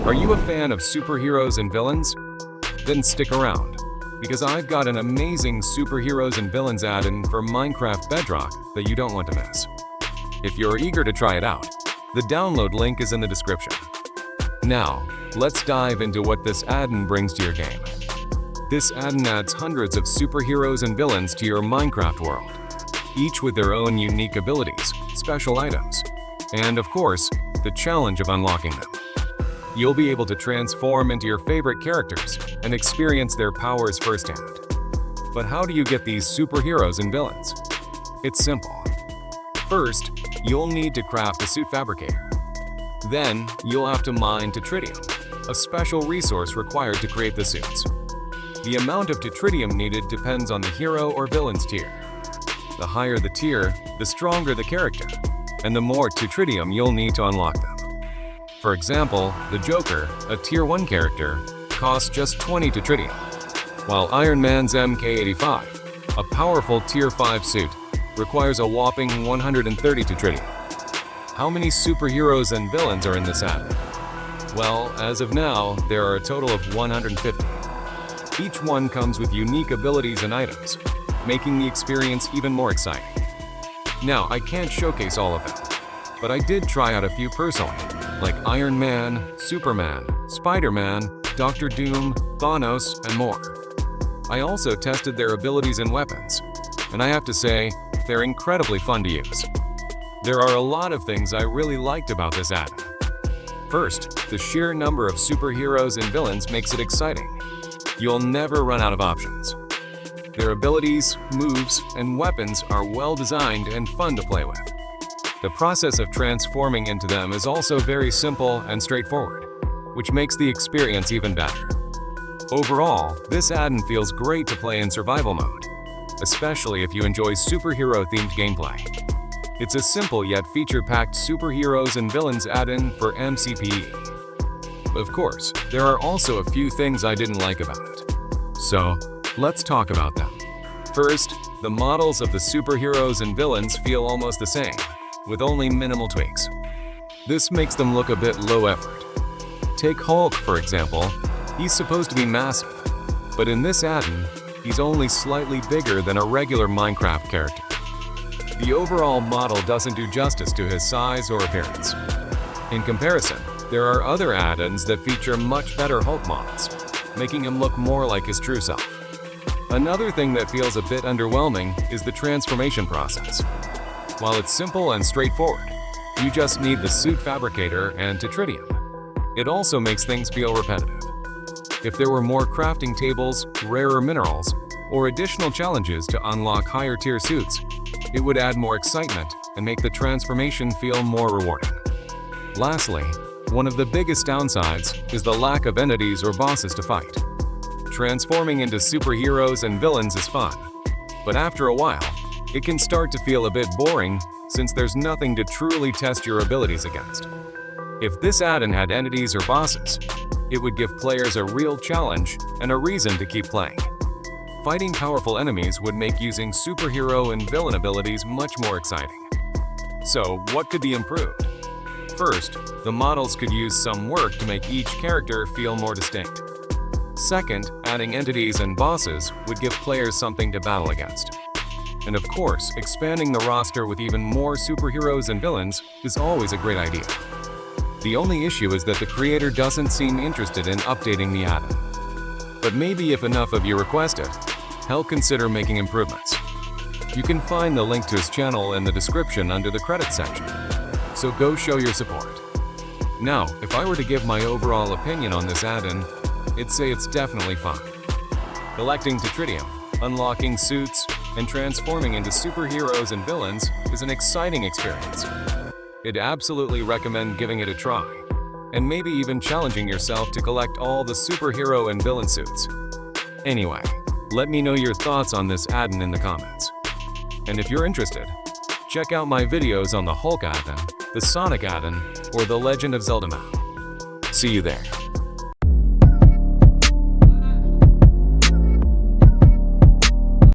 Are you a fan of superheroes and villains? Then stick around, because I've got an amazing superheroes and villains add-in for Minecraft Bedrock that you don't want to miss. If you're eager to try it out, the download link is in the description. Now, let's dive into what this add-in brings to your game. This add-in adds hundreds of superheroes and villains to your Minecraft world, each with their own unique abilities, special items, and of course, the challenge of unlocking them. You'll be able to transform into your favorite characters and experience their powers firsthand. But how do you get these superheroes and villains? It's simple. First, you'll need to craft a suit fabricator. Then, you'll have to mine Tritium, a special resource required to create the suits. The amount of Tritium needed depends on the hero or villain's tier. The higher the tier, the stronger the character, and the more Tritium you'll need to unlock them. For example, the Joker, a Tier 1 character, costs just 20 Tritium, while Iron Man's MK85, a powerful Tier 5 suit, requires a whopping 130 Tritium. How many superheroes and villains are in this add-on? Well, as of now, there are a total of 150. Each one comes with unique abilities and items, making the experience even more exciting. Now, I can't showcase all of them, but I did try out a few personally, like Iron Man, Superman, Spider-Man, Dr. Doom, Thanos, and more. I also tested their abilities and weapons, and I have to say, they're incredibly fun to use. There are a lot of things I really liked about this add-on. First, the sheer number of superheroes and villains makes it exciting. You'll never run out of options. Their abilities, moves, and weapons are well designed and fun to play with. The process of transforming into them is also very simple and straightforward, which makes the experience even better. Overall, this add-on feels great to play in survival mode, especially if you enjoy superhero-themed gameplay. It's a simple yet feature-packed superheroes and villains add-in for MCPE. Of course, there are also a few things I didn't like about it. So, let's talk about them. First, the models of the superheroes and villains feel almost the same, with only minimal tweaks. This makes them look a bit low effort. Take Hulk, for example. He's supposed to be massive, but in this add-on, he's only slightly bigger than a regular Minecraft character. The overall model doesn't do justice to his size or appearance. In comparison, there are other add-ons that feature much better Hulk models, making him look more like his true self. Another thing that feels a bit underwhelming is the transformation process. While it's simple and straightforward, you just need the suit fabricator and Tritium. It also makes things feel repetitive. If there were more crafting tables, rarer minerals, or additional challenges to unlock higher tier suits, it would add more excitement and make the transformation feel more rewarding. Lastly, one of the biggest downsides is the lack of entities or bosses to fight. Transforming into superheroes and villains is fun, but after a while, it can start to feel a bit boring since there's nothing to truly test your abilities against. If this add-on had entities or bosses, it would give players a real challenge and a reason to keep playing. Fighting powerful enemies would make using superhero and villain abilities much more exciting. So, what could be improved? First, the models could use some work to make each character feel more distinct. Second, adding entities and bosses would give players something to battle against. And of course, expanding the roster with even more superheroes and villains is always a great idea. The only issue is that the creator doesn't seem interested in updating the add-on. But maybe if enough of you request it, he'll consider making improvements. You can find the link to his channel in the description under the credits section, so go show your support. Now, if I were to give my overall opinion on this add-on, I'd say it's definitely fun. Collecting Tritium, unlocking suits, and transforming into superheroes and villains is an exciting experience. I'd absolutely recommend giving it a try, and maybe even challenging yourself to collect all the superhero and villain suits. Anyway, let me know your thoughts on this add-on in the comments. And if you're interested, check out my videos on the Hulk add-on, the Sonic add-on, or the Legend of Zelda map. See you there.